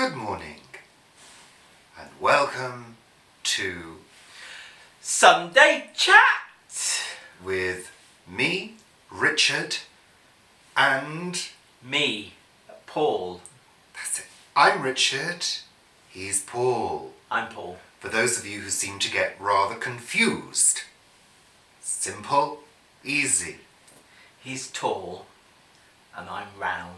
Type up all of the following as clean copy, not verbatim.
Good morning, and welcome to Sunday Chat with me, Richard, and me, Paul. that's it. I'm Richard, he's Paul. I'm Paul. For those of you who seem to get rather confused, simple, easy. He's tall and I'm round.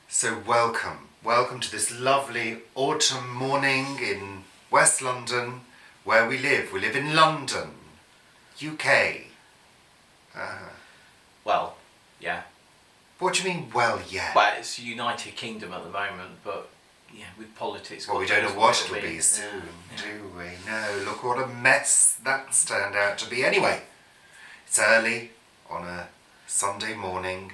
So welcome to this lovely autumn morning in West London, where we live. We live in London, UK. Well, yeah. What do you mean, well, yeah? Well, it's United Kingdom at the moment, but yeah, with politics. Well, we don't know what it'll be soon, do we? No, look what a mess that's turned out to be. Anyway, it's early on a Sunday morning.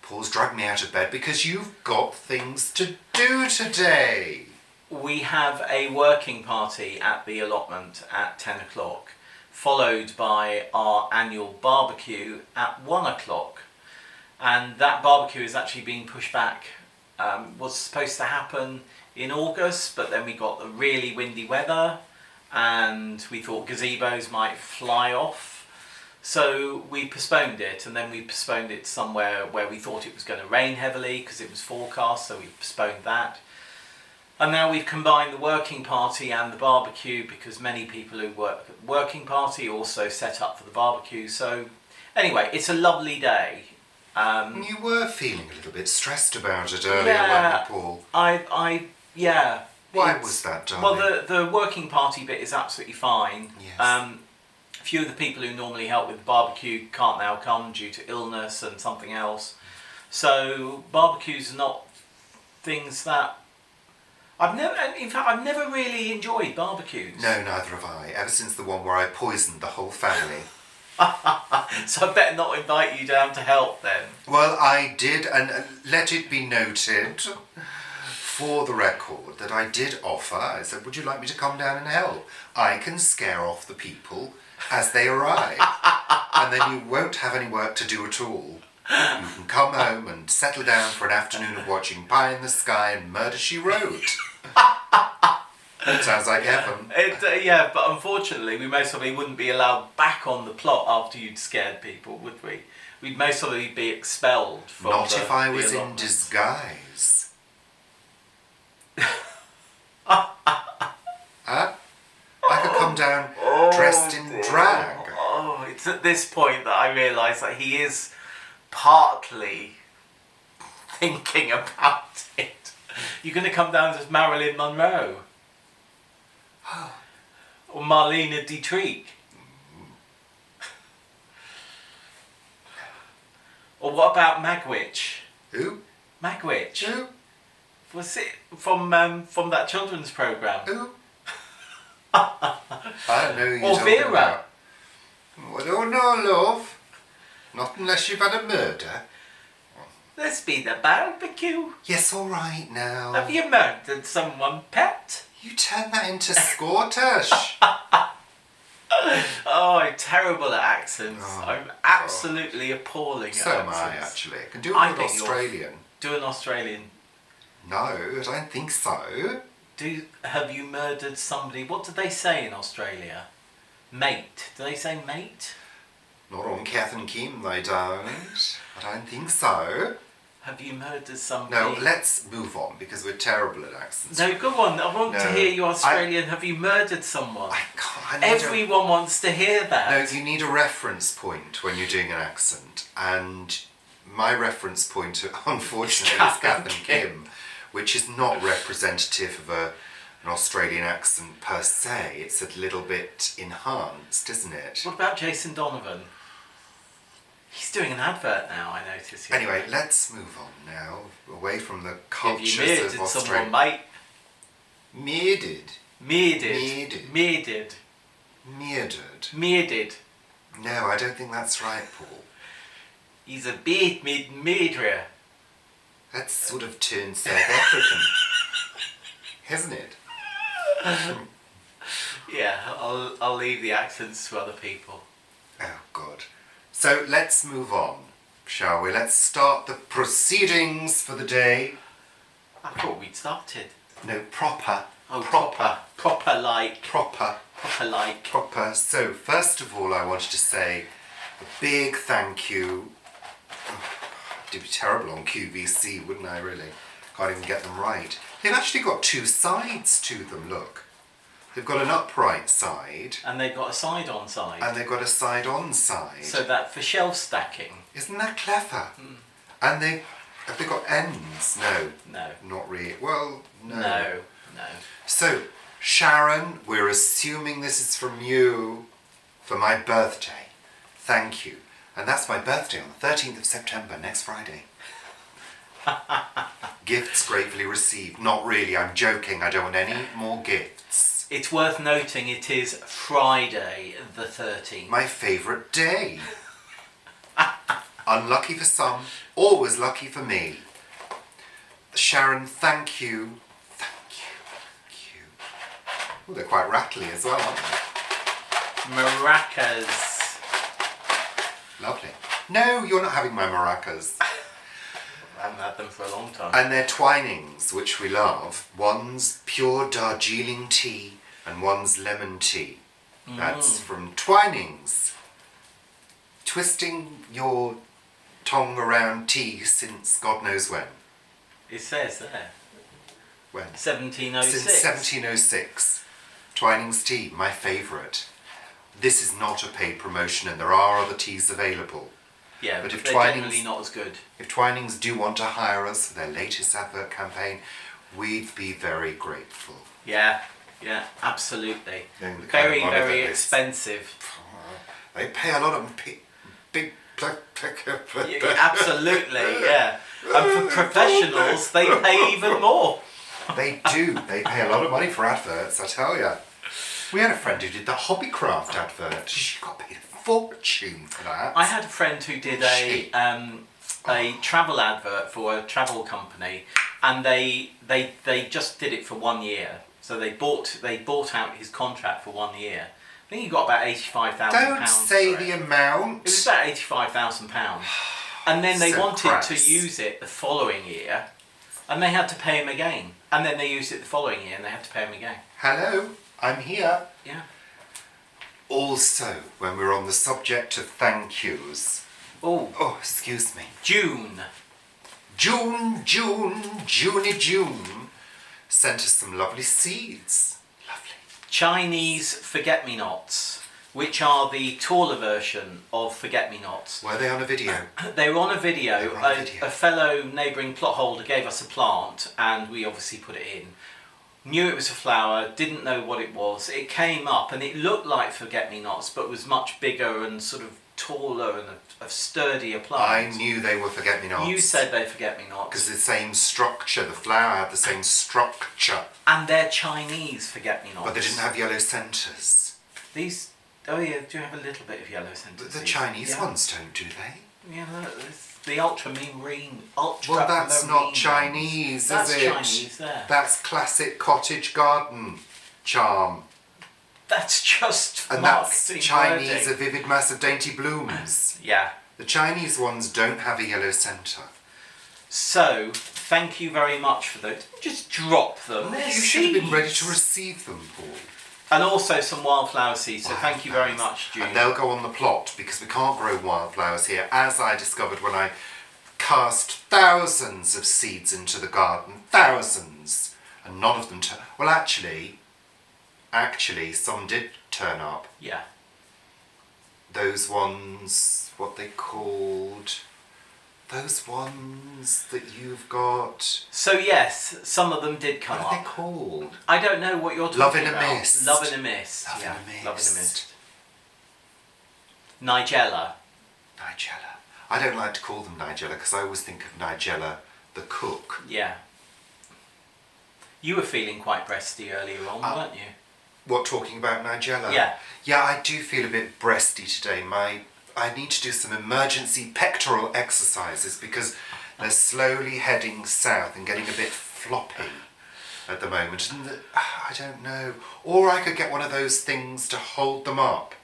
Paul's dragged me out of bed because you've got things to do today. We have a working party at the allotment at 10 o'clock, followed by our annual barbecue at 1 o'clock. And that barbecue is actually being pushed back. Was supposed to happen in August, but then we got the really windy weather and we thought gazebos might fly off. So we postponed it, and then we postponed it somewhere where we thought it was going to rain heavily because it was forecast, so we postponed that. And now we've combined the working party and the barbecue because many people who work at the working party also set up for the barbecue. So anyway, it's a lovely day. You were feeling a little bit stressed about it earlier, weren't you, Paul? Yeah. Why was that, darling? Well, the working party bit is absolutely fine. Yes. A few of the people who normally help with the barbecue can't now come due to illness and something else. So barbecues are not things that I've never really enjoyed barbecues. No, neither have I. Ever since the one where I poisoned the whole family. So I better not invite you down to help then. Well, I did, and let it be noted for the record that I did offer. I said, would you like me to come down and help? I can scare off the people as they arrive. And then you won't have any work to do at all. You can come home and settle down for an afternoon of watching Pie in the Sky and Murder, She Wrote. Sounds like heaven. Yeah, but unfortunately we most probably wouldn't be allowed back on the plot after you'd scared people, would we? We'd most probably be expelled from Not the, if I the was in allotment. disguise. Huh? I could come down dressed in drag. Oh, it's at this point that I realise that he is partly thinking about it. You're going to come down as Marilyn Monroe. Or Marlene Dietrich. Or what about Magwitch? Who? Magwitch. Who? Was it from that children's programme? Who? I don't know who you're Or talking Vera. about. Well, oh no, love. Not unless you've had a murder. Let's be the barbecue. Yes, all right now. Have you murdered someone, pet? You turn that into Scottish. Oh, I'm terrible at accents. Oh, I'm absolutely appalling at So am accents. I, actually. I can do I a good think you're- Australian. Do an Australian. No, I don't think so. Have you murdered somebody? What do they say in Australia? Mate. Do they say mate? Not on Kath and Kim, they don't. I don't think so. Have you murdered somebody? No, let's move on because we're terrible at accents. No, go on. I want to No, hear you Australian. Have you murdered someone? I can't. I need Everyone wants to hear that. No, you need a reference point when you're doing an accent, and my reference point, unfortunately, is Kath and Kim, which is not representative of an Australian accent per se. It's a little bit enhanced, isn't it? What about Jason Donovan? He's doing an advert now, I notice. Anyway, let's move on now, away from the Have you cultures murdered of someone, Australia. mate? Murdered. Murdered. No, I don't think that's right, Paul. He's a bit murderer. That's sort of turned South African, hasn't it? Yeah, I'll leave the accents to other people. Oh, God. So let's move on, shall we? Let's start the proceedings for the day. I thought we'd started. No, proper. Oh, proper. Proper like. Proper. Proper like. Proper. So, first of all, I wanted to say a big thank you. It'd be terrible on QVC, wouldn't I, really? Can't even get them right. They've actually got two sides to them, look. They've got an upright side. And they've got a side-on side. And they've got a side-on side. So that for shelf stacking. Isn't that clever? And have they got ends? No. No. Not really. Well, no. No. So, Sharon, we're assuming this is from you for my birthday. Thank you. And that's my birthday on the 13th of September, next Friday. Gifts gratefully received. Not really, I'm joking. I don't want any more gifts. It's worth noting it is Friday the 13th. My favourite day. Unlucky for some, always lucky for me. Sharon, thank you. Thank you. Oh, they're quite rattly as well, aren't they? Maracas. Lovely. No, you're not having my maracas. I haven't had them for a long time. And they're twinings, which we love. One's pure Darjeeling tea and one's lemon tea. That's from Twinings. Twisting your tongue around tea since God knows when. It says there. When? 1706. Since 1706. Twinings tea, my favourite. This is not a paid promotion and there are other teas available. Yeah, but if they're Twinings, generally not as good. If Twinings do want to hire us for their latest advert campaign, we'd be very grateful. Yeah, absolutely. Then the kind Very, of money very that they- expensive. They pay a lot of big. Yeah, absolutely, yeah. And for professionals, they pay even more. They do. They pay a lot of money for adverts, I tell you. We had a friend who did the Hobbycraft advert. She got paid a fortune for that. I had a friend who did a travel advert for a travel company, and they just did it for 1 year. So they bought out his contract for 1 year. I think he got about £85,000. Don't say the amount. It was about £85,000, and then they So wanted crass. to use it the following year, and they had to pay him again. And then they used it the following year, and they had to pay him again. Hello, I'm here. Yeah. Also, when we're on the subject of thank yous. Oh, excuse me. June sent us some lovely seeds. Lovely. Chinese forget-me-nots, which are the taller version of forget-me-nots. Were they on a video? They were on a video. They were on a video. A fellow neighbouring plot holder gave us a plant, and we obviously put it in. Knew it was a flower, didn't know what it was. It came up, and it looked like forget-me-nots, but was much bigger and sort of taller and a sturdier plant. I knew they were forget-me-nots. You said they forget-me-nots. Because the same structure, the flower had the same structure. And they're Chinese forget-me-nots. But they didn't have yellow centres. These, oh yeah, do have a little bit of yellow centres. The Chinese ones don't, do they? Yeah, look, it's the ultramarine. Well, that's not Chinese, That's is it? Chinese there. That's classic cottage garden charm. That's just And that's marketing Chinese, a wording. vivid mass of dainty blooms. Yeah. The Chinese ones don't have a yellow centre. So, thank you very much for those. Just drop them. They're You should have been seeds. ready to receive them, Paul. And also some wildflower seeds, so thank you very much, June. And they'll go on the plot because we can't grow wildflowers here, as I discovered when I cast thousands of seeds into the garden. Thousands. And none of them turned. Well, actually, some did turn up. Yeah. Those ones, what they called, those ones that you've got. So yes, some of them did come What are they up. called? I don't know what you're talking Love in a about. Mist. Love in a Mist. Love in yeah. a Mist. Love in a Mist. Nigella. Nigella. I don't like to call them Nigella because I always think of Nigella the cook. Yeah. You were feeling quite breasty earlier on, weren't you? What, talking about Nigella? Yeah. Yeah, I do feel a bit breasty today. I need to do some emergency pectoral exercises because they're slowly heading south and getting a bit floppy at the moment. And I don't know. Or I could get one of those things to hold them up.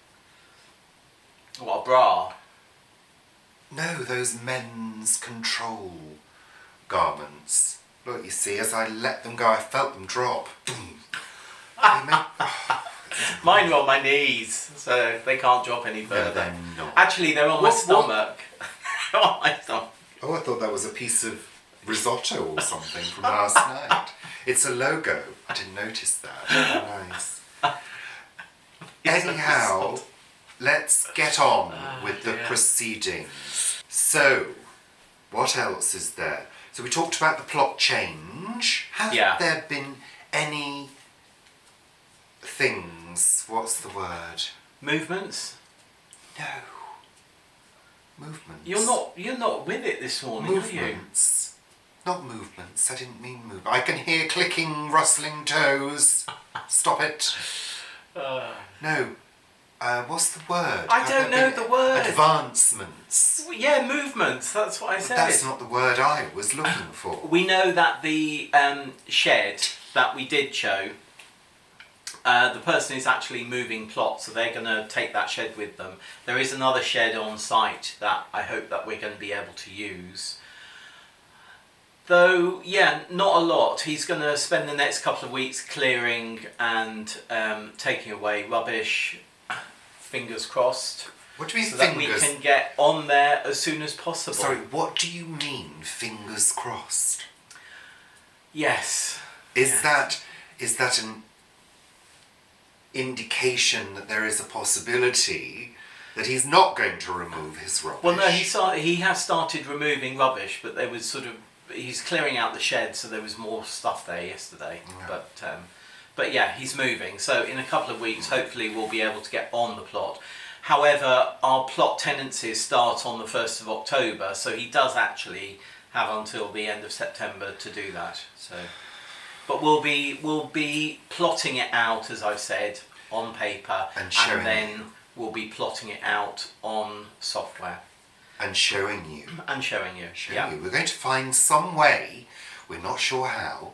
What, a bra? No, those men's control garments. Look, you see, as I let them go, I felt them drop. Boom. They make, Mine are on my knees, so they can't drop any further. they're not. Actually, they're on my stomach. They're on my stomach. Oh, I thought that was a piece of risotto or something from last night. It's a logo. I didn't notice that. Very nice. Anyhow, let's get on with the proceedings. So, what else is there? So we talked about the plot change. Have there been any things? What's the word? Movements? No. Movements. You're not with it this morning, are you? Movements. Not movements. I didn't mean move. I can hear clicking, rustling toes. Stop it. No. What's the word? I don't know the word. Advancements. Well, yeah, movements. That's what I said. That's not the word I was looking for. We know that the shed that we did show, the person is actually moving plot, so they're going to take that shed with them. There is another shed on site that I hope that we're going to be able to use. Though, yeah, not a lot. He's going to spend the next couple of weeks clearing and taking away rubbish. Fingers crossed. What do you mean, so fingers? that we can get on there as soon as possible. Sorry, what do you mean, fingers crossed? Yes. Is that an indication that there is a possibility that he's not going to remove his rubbish? Well, no, he has started removing rubbish, but there was he's clearing out the shed, so there was more stuff there yesterday. Yeah. But yeah, he's moving. So in a couple of weeks, hopefully we'll be able to get on the plot. However, our plot tenancies start on the 1st of October, so he does actually have until the end of September to do that. So, but we'll be plotting it out, as I've said, on paper, and then we'll be plotting it out on software. And showing you. And showing you. We're going to find some way, we're not sure how,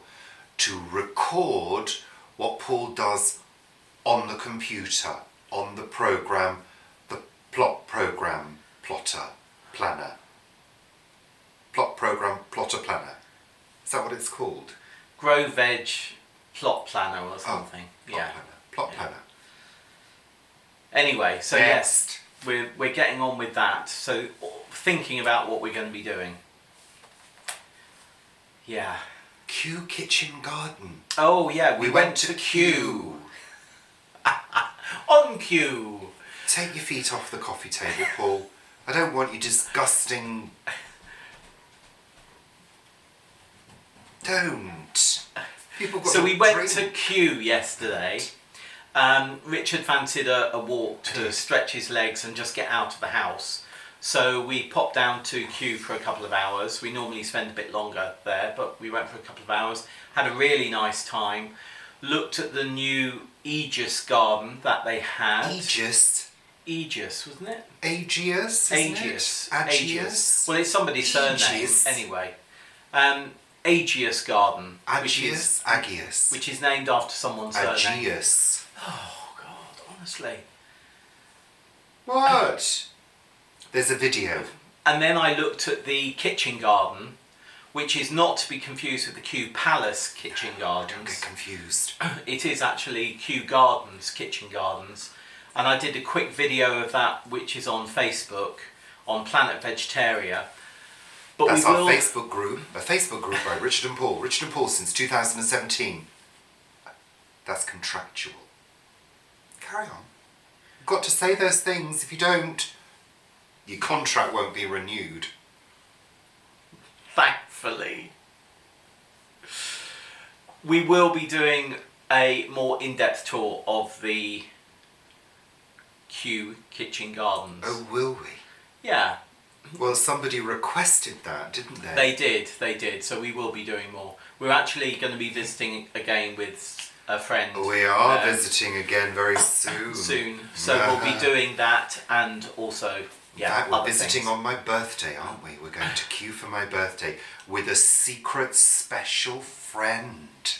to record what Paul does on the computer, on the program, the plot program plotter planner. Plot program plotter planner. Is that what it's called? Grow Veg Plot Planner or something. Plot planner. Anyway, so yes, we're getting on with that. So thinking about what we're going to be doing. Yeah. Kew Kitchen Garden. Oh yeah, we went to Kew. On Kew. Take your feet off the coffee table, Paul. I don't want you disgusting... Don't. So we went to Kew yesterday. Richard fancied a walk to stretch his legs and just get out of the house. So we popped down to Kew for a couple of hours. We normally spend a bit longer there, but we went for a couple of hours. Had a really nice time. Looked at the new Aegis garden that they had. Aegis, wasn't it? Aegeus, Aegis. Well, it's somebody's surname anyway. Aegis garden. Aegis. Which is named after someone's surname. Aegeus. Oh God, honestly. What? There's a video. And then I looked at the kitchen garden, which is not to be confused with the Kew Palace kitchen gardens. Don't get confused. It is actually Kew Gardens, kitchen gardens. And I did a quick video of that, which is on Facebook, on Planet Vegetaria. But that's our Facebook group, a Facebook group by Richard and Paul. Richard and Paul since 2017. That's contractual. Carry on. You've got to say those things. If you don't, your contract won't be renewed. Thankfully. We will be doing a more in-depth tour of the Kew kitchen gardens. Oh, will we? Yeah. Well, somebody requested that, didn't they? They did. So we will be doing more. We're actually going to be visiting again with a friend. We are visiting again very soon. So we'll be doing that and also... Yeah, we're visiting on my birthday, aren't we? We're going to Kew for my birthday with a secret special friend.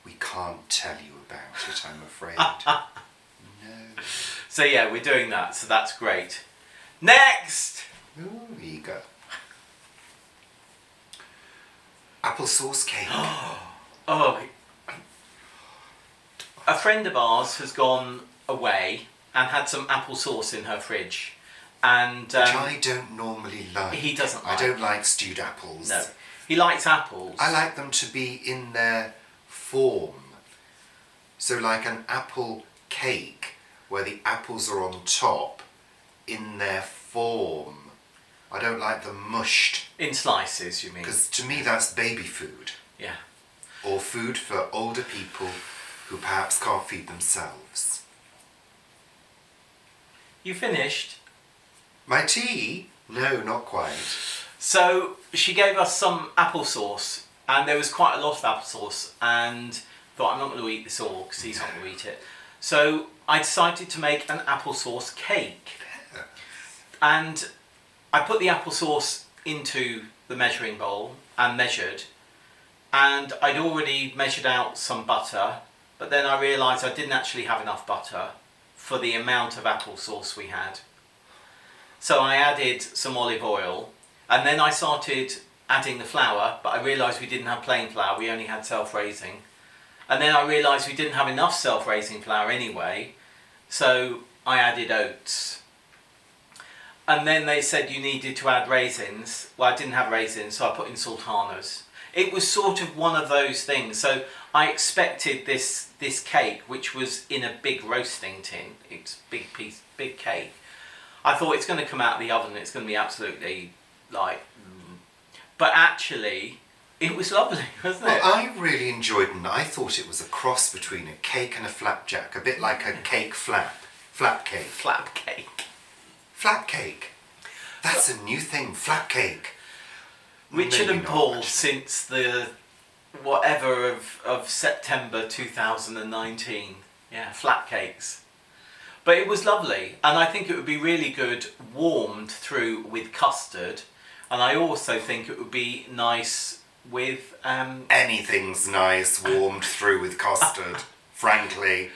We can't tell you about it, I'm afraid. No. So yeah, we're doing that, so that's great. Next! Ooh, eager. applesauce cake. Oh, a friend of ours has gone away and had some applesauce in her fridge. And Which I don't normally like. He doesn't like. I don't like stewed apples. No. He likes apples. I like them to be in their form. So like an apple cake where the apples are on top in their form. I don't like them mushed. In slices, you mean? Because to me that's baby food. Yeah. Or food for older people who perhaps can't feed themselves. You finished? My tea? No, not quite. So she gave us some applesauce, and there was quite a lot of applesauce, and thought I'm not going to eat this all because he's not going to eat it. So I decided to make an applesauce cake, and I put the applesauce into the measuring bowl and measured, and I'd already measured out some butter, but then I realised I didn't actually have enough butter for the amount of applesauce we had. So I added some olive oil, and then I started adding the flour, but I realised we didn't have plain flour, we only had self-raising. And then I realised we didn't have enough self-raising flour anyway, so I added oats. And then they said you needed to add raisins. Well, I didn't have raisins, so I put in sultanas. It was sort of one of those things. So I expected this cake, which was in a big roasting tin. It's big cake. I thought it's going to come out of the oven. It's going to be absolutely but actually, it was lovely, wasn't it? Well, I really enjoyed it. I thought it was a cross between a cake and a flapjack, a bit like a cake flap. Flap cake. Flap cake. Flap cake. That's a new thing, flap cake. Richard Maybe and not, Paul, actually. since the whatever of September 2019. Yeah, flat cakes. But it was lovely, and I think it would be really good warmed through with custard, and I also think it would be nice with... Anything's nice warmed through with custard, frankly.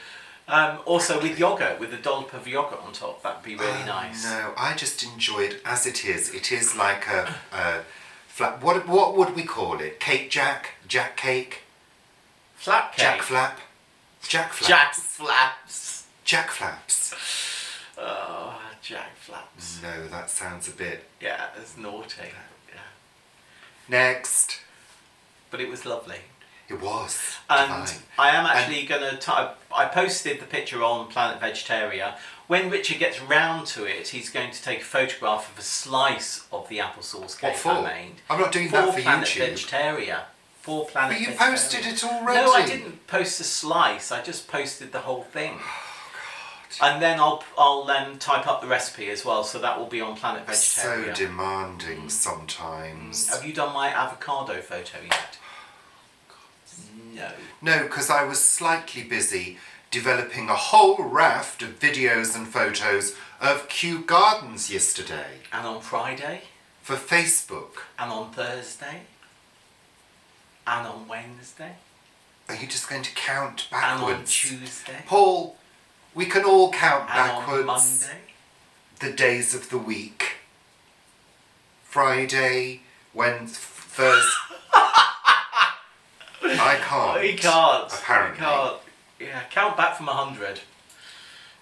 Also with yoghurt, with a dollop of yoghurt on top, that'd be really nice. No, I just enjoy it as it is. It is like a flap... What would we call it? Cake jack? Jack cake? Flap cake. Jack flap? Jack flap? Jack flaps. Jack flaps. Oh, Jack flaps. No, that sounds a bit... Yeah, it's naughty. Yeah. Next. But it was lovely. It was. And divine. I am actually going to... I posted the picture on Planet Vegetaria. When Richard gets round to it, he's going to take a photograph of a slice of the applesauce cake What for? I made. I'm not doing that for Planet YouTube. Vegetaria. For Planet But you Vegetaria. posted it already. No, I didn't post a slice. I just posted the whole thing. And then I'll type up the recipe as well, so that will be on Planet Vegetaria. So demanding sometimes. Have you done my avocado photo yet? No. No, because I was slightly busy developing a whole raft of videos and photos of Kew Gardens yesterday. And on Friday? For Facebook. And on Thursday? And on Wednesday? Are you just going to count And backwards? on Tuesday? Paul, we can all count And backwards. on Monday? The days of the week. Friday, Thursday. I can't. He can't. Apparently. He can't. Yeah, count back from 100.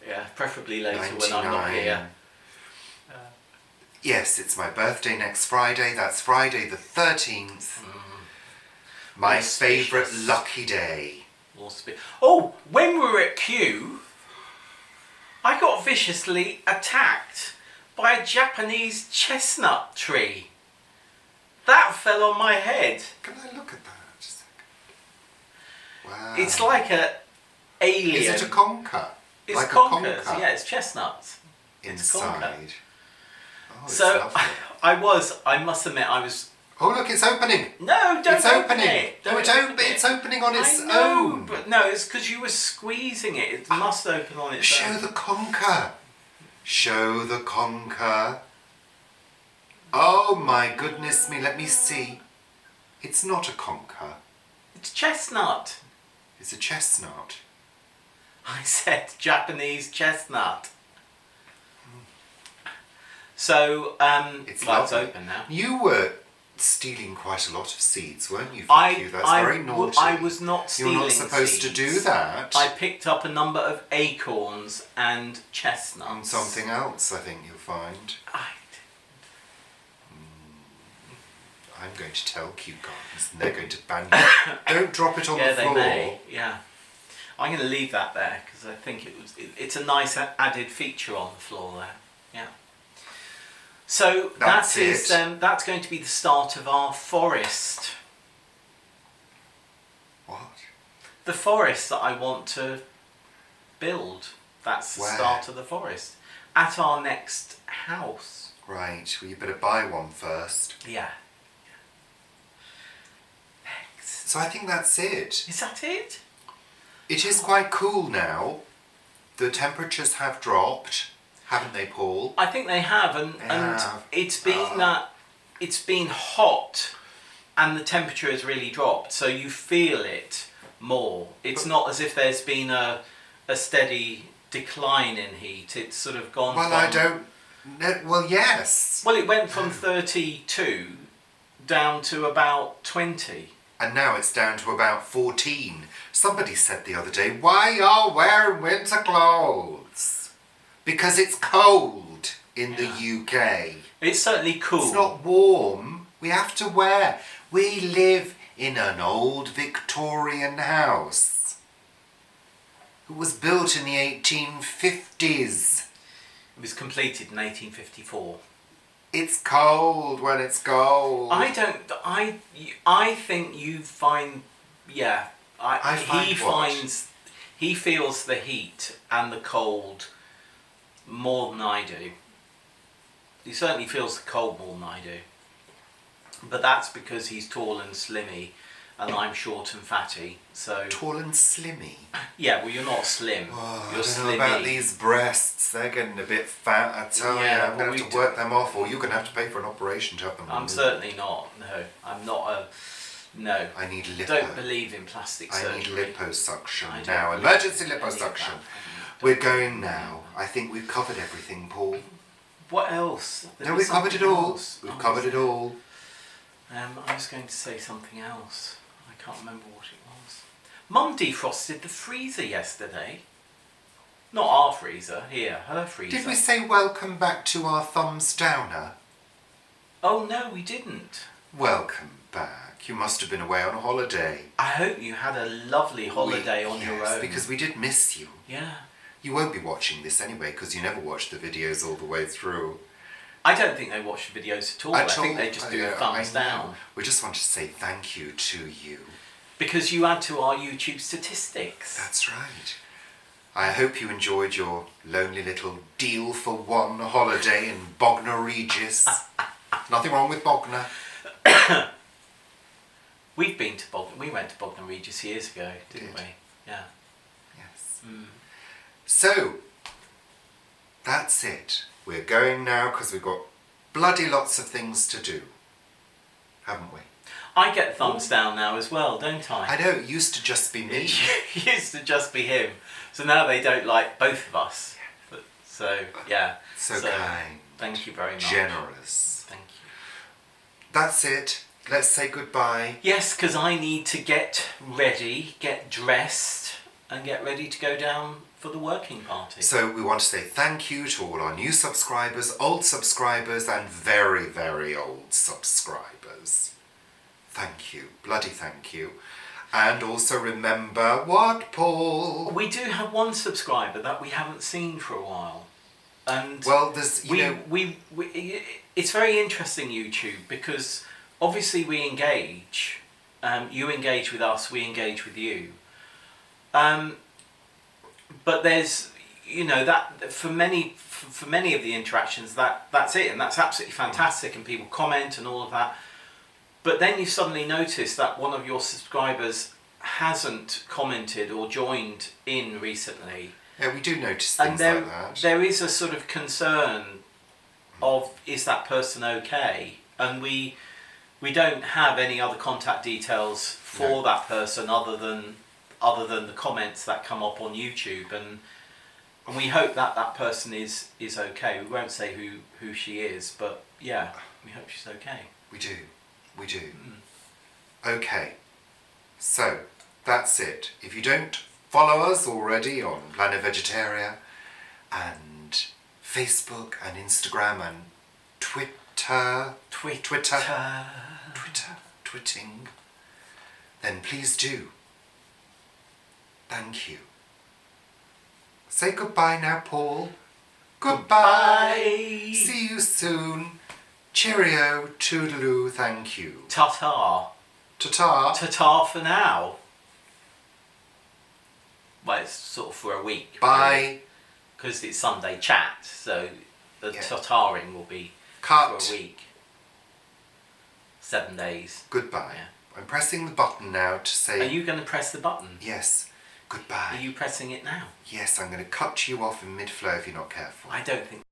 Yeah, preferably later when I'm not 99. here. Yes, it's my birthday next Friday. That's Friday the 13th. My Auspicious. favourite lucky day. Oh, when we were at Kew, I got viciously attacked by a Japanese chestnut tree. That fell on my head. Can I look at that? Just a second. Wow. It's like a alien. Is it a conker? It's like conkers. a conker? Yeah, it's chestnuts. It's a conker. Inside. Oh, it's So lovely. I must admit, I was. Oh, look, it's opening. No, don't It's open opening. it. No, Don't it's open open. It's opening on its I know, own. but no, it's because you were squeezing it. It must open on its Show own. the conker. Show the conker. Oh my goodness me, let me see. It's not a conker. It's chestnut. It's a chestnut. I said Japanese chestnut. So, It's well, it's lovely. open now. You were stealing quite a lot of seeds, weren't you, Vic? That's very naughty. I was not stealing You're not supposed seeds. to do that. I picked up a number of acorns and chestnuts. And something else, I think you'll find. I'm going to tell Kew Gardens and they're going to ban you. Don't drop it on the floor. Yeah, they may. Yeah. I'm going to leave that there because I think it's a nice added feature on the floor there. Yeah. So that's going to be the start of our forest. What? The forest that I want to build. That's the start of the forest. At our next house. Right, well you better buy one first. Yeah. So I think that's it. Is that it? It is quite cool now. The temperatures have dropped, haven't they, Paul? I think they have, and it's been hot, and the temperature has really dropped, so you feel it more. It's not as if there's been a steady decline in heat. It's sort of gone. Well, I don't. No, well, yes. Well, it went from 32 down to about 20. And now it's down to about 14. Somebody said the other day, why y'all wearing winter clothes? Because it's cold in the UK. It's certainly cool. It's not warm. We have to wear. We live in an old Victorian house. It was built in the 1850s. It was completed in 1854. It's cold when it's cold. I think you find, yeah. He feels the heat and the cold more than I do. He certainly feels the cold more than I do. But that's because he's tall and slimmy, and I'm short and fatty. So tall and slimmy. Yeah, well, you're not slim. Oh, you're I don't know about these breasts. They're getting a bit fat. I tell you, I'm going to have to work them off, or you're going to have to pay for an operation to have them removed. I'm certainly not. No, I'm not a. No. I need lipo. Don't believe in plastic surgery. I need liposuction now. Emergency liposuction. We're going now. I think we've covered everything, Paul. What else? No, we've covered it all. We've covered it all. I was going to say something else. I can't remember what it was. Mum defrosted the freezer yesterday. Not our freezer, here, her freezer. Did we say welcome back to our thumbs downer? Oh no, we didn't. Welcome back. You must have been away on a holiday. I hope you had a lovely holiday on your own. Because we did miss you. Yeah. You won't be watching this anyway because you never watch the videos all the way through. I don't think they watch the videos at all. I think they just do a thumbs down. We just want to say thank you to you. Because you add to our YouTube statistics. That's right. I hope you enjoyed your lonely little deal for one holiday in Bognor Regis. Nothing wrong with Bognor. We've been to Bognor. We went to Bognor Regis years ago, didn't we? Yeah. Yes. So, that's it. We're going now because we've got bloody lots of things to do. Haven't we? I get thumbs down now as well, don't I? I know, it used to just be me. It used to just be him. So now they don't like both of us. But, so, yeah. So kind. Thank you very much. Generous. Thank you. That's it. Let's say goodbye. Yes, because I need to get ready, get dressed, and get ready to go down for the working party. So we want to say thank you to all our new subscribers, old subscribers, and very, very old subscribers. Thank you. Bloody thank you. And also remember what, Paul? We do have one subscriber that we haven't seen for a while. And well, there's, it's very interesting, YouTube, because obviously we engage. You engage with us, we engage with you. But there's, that for many of the interactions, that's it, and that's absolutely fantastic, and people comment and all of that. But then you suddenly notice that one of your subscribers hasn't commented or joined in recently. Yeah, we do notice things like that. There is a sort of concern of, is that person okay? And we don't have any other contact details for that person other than the comments that come up on YouTube, and we hope that person is okay. We won't say who she is, but yeah, we hope she's okay. We do. We do. Okay. So, that's it. If you don't follow us already on Planet Vegetaria and Facebook and Instagram and Twitter, twitting, then please do. Thank you. Say goodbye now, Paul. Goodbye. See you soon. Cheerio, toodaloo, thank you. Ta-ta. Ta-ta. Ta-ta for now. Well, it's sort of for a week. Bye. Because it's Sunday chat, so the ta-taring will be Cut. for a week. 7 days. Goodbye. Yeah. I'm pressing the button now to say... Are you going to press the button? Yes. Goodbye. Are you pressing it now? Yes, I'm going to cut you off in mid-flow if you're not careful. I don't think